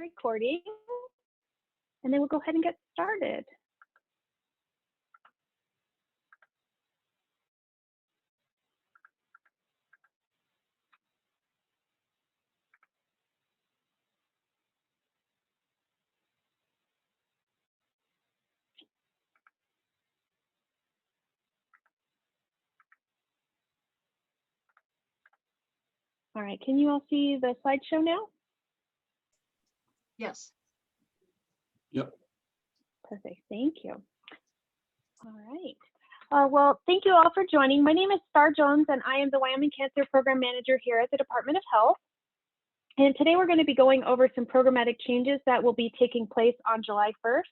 recording, and then we'll go ahead and get started. All right, can you all see the slideshow now? Yes. Yep. Perfect, thank you. All right. Well, thank you all for joining. My name is Star Jones, and I am the Wyoming Cancer Program Manager here at the Department of Health. And today we're going to be going over some programmatic changes that will be taking place on July 1st.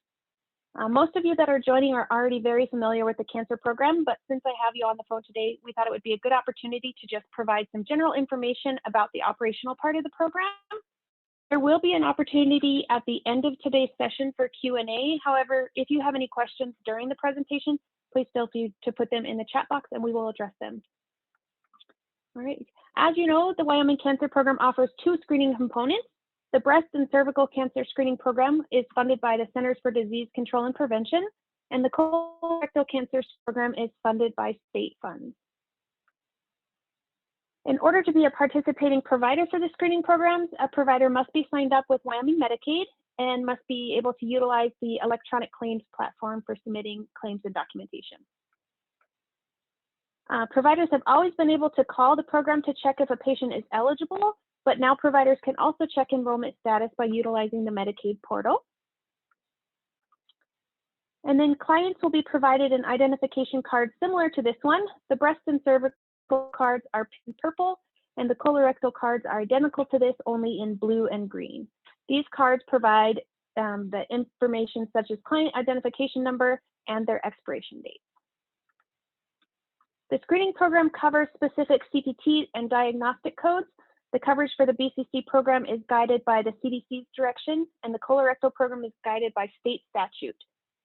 Most of you that are joining are already very familiar with the cancer program, but since I have you on the phone today, we thought it would be a good opportunity to just provide some general information about the operational part of the program. There will be an opportunity at the end of today's session for Q&A. However, if you have any questions during the presentation, please feel free to put them in the chat box and we will address them. All right. As you know, the Wyoming Cancer Program offers two screening components. The breast and cervical cancer screening program is funded by the Centers for Disease Control and Prevention, and the colorectal cancer program is funded by state funds. In order to be a participating provider for the screening programs, a provider must be signed up with Wyoming Medicaid and must be able to utilize the electronic claims platform for submitting claims and documentation. Providers have always been able to call the program to check if a patient is eligible, but now providers can also check enrollment status by utilizing the Medicaid portal. And then clients will be provided an identification card similar to this one. The breast and cervical cards are purple, and the colorectal cards are identical to this, only in blue and green. These cards provide the information such as client identification number and their expiration date. The screening program covers specific CPT and diagnostic codes. The coverage for the BCC program is guided by the CDC's direction, and the colorectal program is guided by state statute.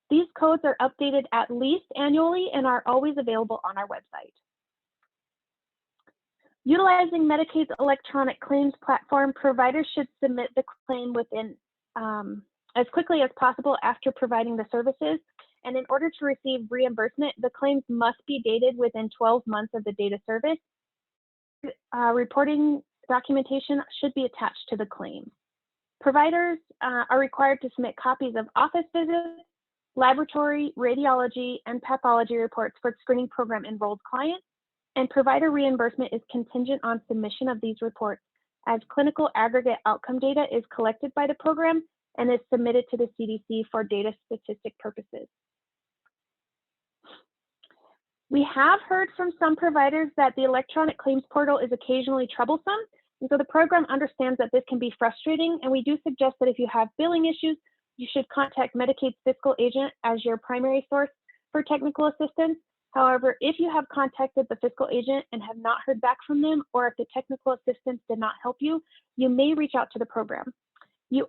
These codes are updated at least annually and are always available on our website. Utilizing Medicaid's electronic claims platform, providers should submit the claim within as quickly as possible after providing the services. And in order to receive reimbursement, the claims must be dated within 12 months of the date of service. Reporting documentation should be attached to the claim. Providers are required to submit copies of office visits, laboratory, radiology, and pathology reports for screening program enrolled clients, and provider reimbursement is contingent on submission of these reports, as clinical aggregate outcome data is collected by the program and is submitted to the CDC for data statistic purposes. We have heard from some providers that the electronic claims portal is occasionally troublesome, and so the program understands that this can be frustrating, and we do suggest that if you have billing issues, you should contact Medicaid's fiscal agent as your primary source for technical assistance. However, if you have contacted the fiscal agent and have not heard back from them, or if the technical assistance did not help you, you may reach out to the program. In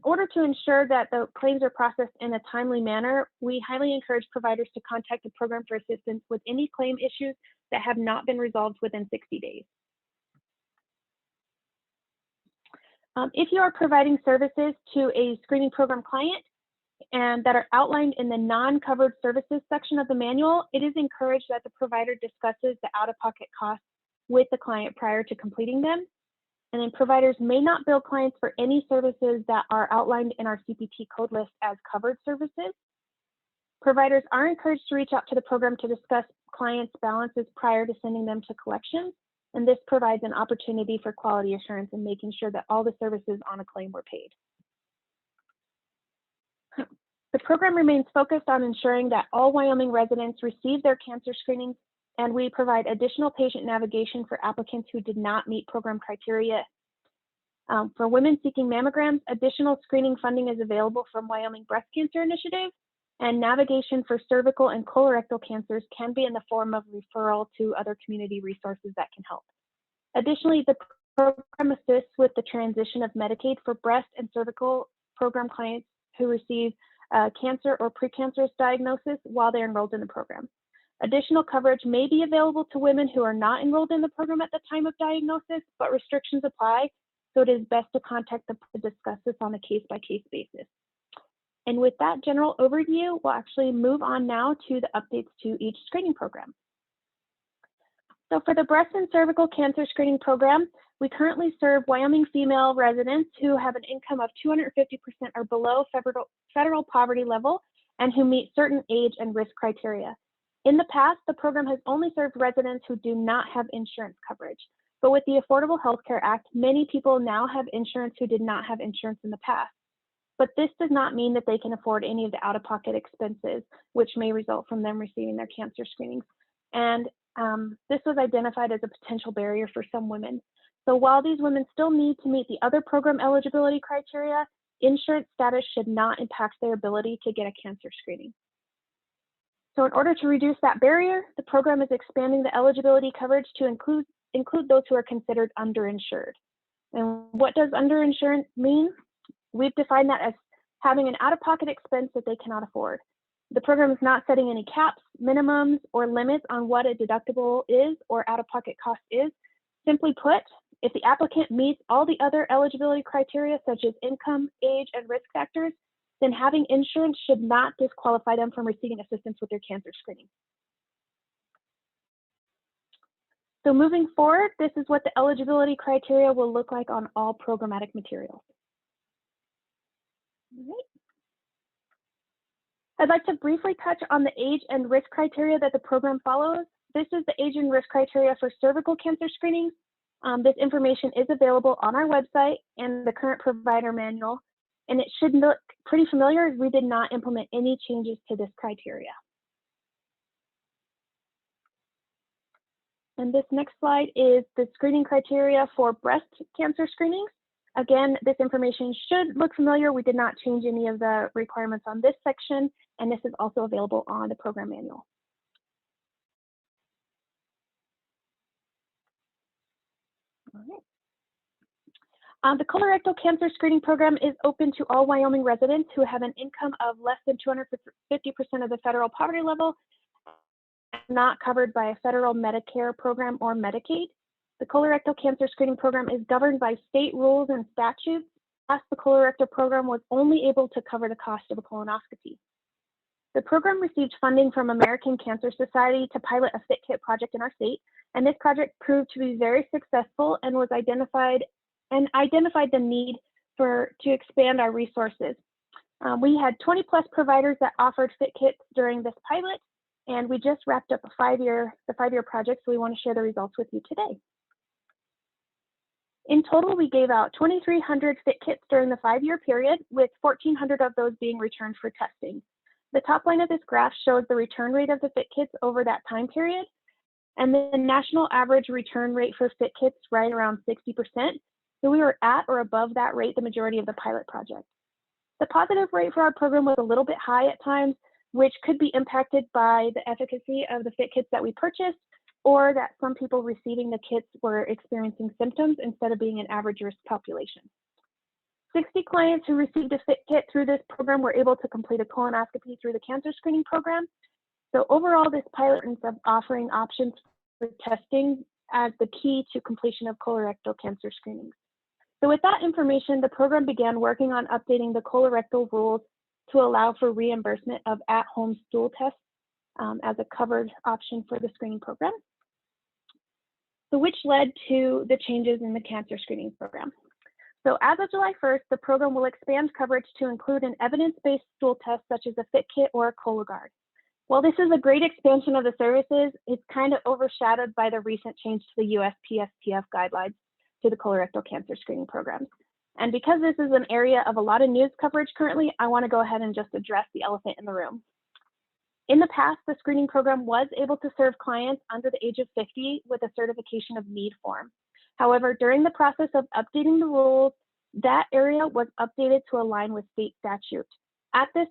order to ensure that the claims are processed in a timely manner, we highly encourage providers to contact the program for assistance with any claim issues that have not been resolved within 60 days. If you are providing services to a screening program client and that are outlined in the non-covered services section of the manual, it is encouraged that the provider discusses the out-of-pocket costs with the client prior to completing them. And then providers may not bill clients for any services that are outlined in our CPT code list as covered services. Providers are encouraged to reach out to the program to discuss clients' balances prior to sending them to collections. And this provides an opportunity for quality assurance and making sure that all the services on a claim were paid. The program remains focused on ensuring that all Wyoming residents receive their cancer screenings, and we provide additional patient navigation for applicants who did not meet program criteria. For women seeking mammograms, additional screening funding is available from Wyoming Breast Cancer Initiative, and navigation for cervical and colorectal cancers can be in the form of referral to other community resources that can help. Additionally, the program assists with the transition of Medicaid for breast and cervical program clients who receive cancer or precancerous diagnosis while they're enrolled in the program. Additional coverage may be available to women who are not enrolled in the program at the time of diagnosis, but restrictions apply so it is best to contact them to discuss this on a case-by-case basis. And with that general overview, we'll actually move on now to the updates to each screening program. So for the breast and cervical cancer screening program, we currently serve Wyoming female residents who have an income of 250% or below federal poverty level and who meet certain age and risk criteria. In the past, the program has only served residents who do not have insurance coverage. But with the Affordable Health Care Act, many people now have insurance who did not have insurance in the past. But this does not mean that they can afford any of the out-of-pocket expenses, which may result from them receiving their cancer screenings. And this was identified as a potential barrier for some women. So while these women still need to meet the other program eligibility criteria, insurance status should not impact their ability to get a cancer screening. So in order to reduce that barrier, the program is expanding the eligibility coverage to include those who are considered underinsured. And what does underinsurance mean? We've defined that as having an out-of-pocket expense that they cannot afford. The program is not setting any caps, minimums, or limits on what a deductible is or out-of-pocket cost is. Simply put, if the applicant meets all the other eligibility criteria, such as income, age, and risk factors, then having insurance should not disqualify them from receiving assistance with their cancer screening. So moving forward, this is what the eligibility criteria will look like on all programmatic materials. All right. I'd like to briefly touch on the age and risk criteria that the program follows. This is the age and risk criteria for cervical cancer screenings. This information is available on our website and the current provider manual, and it should look pretty familiar as we did not implement any changes to this criteria. And this next slide is the screening criteria for breast cancer screenings. Again, this information should look familiar. We did not change any of the requirements on this section, and this is also available on the program manual. All right. The colorectal cancer screening program is open to all Wyoming residents who have an income of less than 250% of the federal poverty level, not covered by a federal Medicare program or Medicaid. The colorectal cancer screening program is governed by state rules and statutes. Thus, the colorectal program was only able to cover the cost of a colonoscopy. The program received funding from American Cancer Society to pilot a fit kit project in our state, and this project proved to be very successful and was identified the need to expand our resources. We had 20+ providers that offered fit kits during this pilot, and we just wrapped up the five-year project, so we want to share the results with you today. In total, we gave out 2,300 fit kits during the 5-year period, with 1,400 of those being returned for testing. The top line of this graph shows the return rate of the fit kits over that time period, and the national average return rate for fit kits right around 60%. So we were at or above that rate the majority of the pilot project. The positive rate for our program was a little bit high at times, which could be impacted by the efficacy of the fit kits that we purchased, or that some people receiving the kits were experiencing symptoms instead of being an average risk population. 60 clients who received a fit kit through this program were able to complete a colonoscopy through the cancer screening program. So overall, this pilot ends up offering options for testing as the key to completion of colorectal cancer screenings. So with that information, the program began working on updating the colorectal rules to allow for reimbursement of at-home stool tests as a covered option for the screening program. So which led to the changes in the cancer screening program. So as of July 1st, the program will expand coverage to include an evidence-based stool test such as a fit kit or a Cologuard. While this is a great expansion of the services, it's kind of overshadowed by the recent change to the USPSTF guidelines to the colorectal cancer screening programs. And because this is an area of a lot of news coverage currently, I want to go ahead and just address the elephant in the room. In the past, the screening program was able to serve clients under the age of 50 with a certification of need form. However, during the process of updating the rules, that area was updated to align with state statute. At the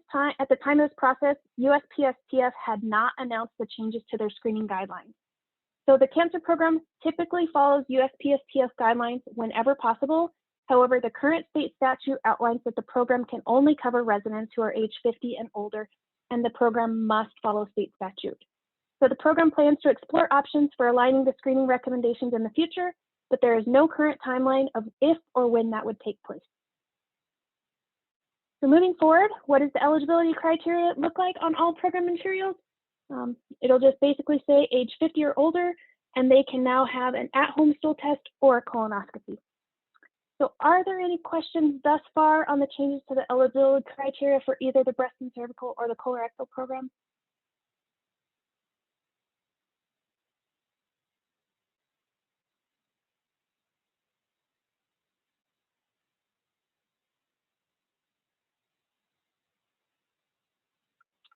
time of this process, USPSTF had not announced the changes to their screening guidelines. So the cancer program typically follows USPSTF guidelines whenever possible. However, the current state statute outlines that the program can only cover residents who are age 50 and older, and the program must follow state statute. So the program plans to explore options for aligning the screening recommendations in the future, but there is no current timeline of if or when that would take place. So moving forward, what does the eligibility criteria look like on all program materials? It'll just basically say age 50 or older, and they can now have an at-home stool test or a colonoscopy. So are there any questions thus far on the changes to the eligibility criteria for either the breast and cervical or the colorectal program?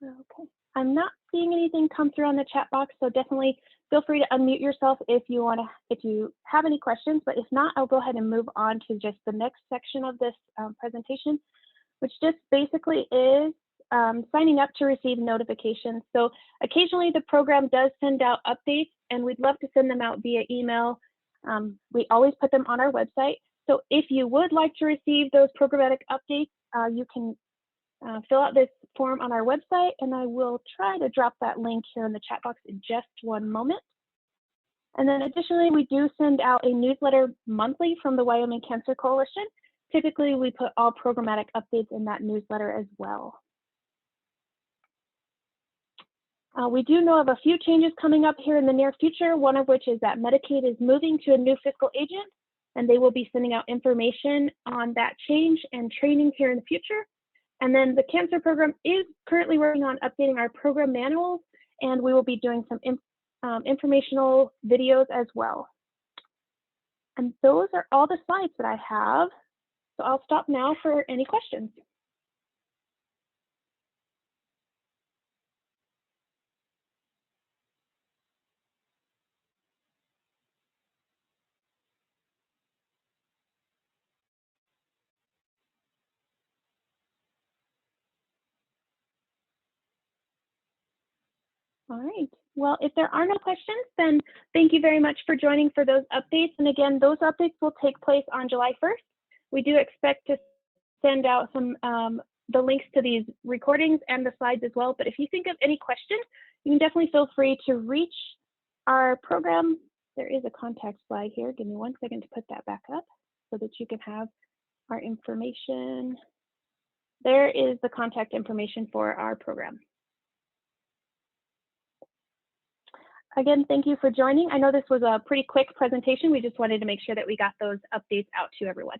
Okay, I'm not seeing anything come through on the chat box, so definitely feel free to unmute yourself if you have any questions, but if not, I'll go ahead and move on to just the next section of this presentation, which just basically is signing up to receive notifications. So occasionally the program does send out updates, and we'd love to send them out via email. We always put them on our website. So if you would like to receive those programmatic updates, you can fill out this form on our website, and I will try to drop that link here in the chat box in just one moment. And then additionally, we do send out a newsletter monthly from the Wyoming Cancer Coalition. Typically, we put all programmatic updates in that newsletter as well. We do know of a few changes coming up here in the near future, one of which is that Medicaid is moving to a new fiscal agent, and they will be sending out information on that change and training here in the future. And then the cancer program is currently working on updating our program manuals, and we will be doing some informational videos as well. And those are all the slides that I have. So I'll stop now for any questions. All right. Well, if there are no questions, then thank you very much for joining for those updates. And again, those updates will take place on July 1st. We do expect to send out some the links to these recordings and the slides as well. But if you think of any questions, you can definitely feel free to reach our program. There is a contact slide here. Give me 1 second to put that back up so that you can have our information. There is the contact information for our program. Again, thank you for joining. I know this was a pretty quick presentation. We just wanted to make sure that we got those updates out to everyone.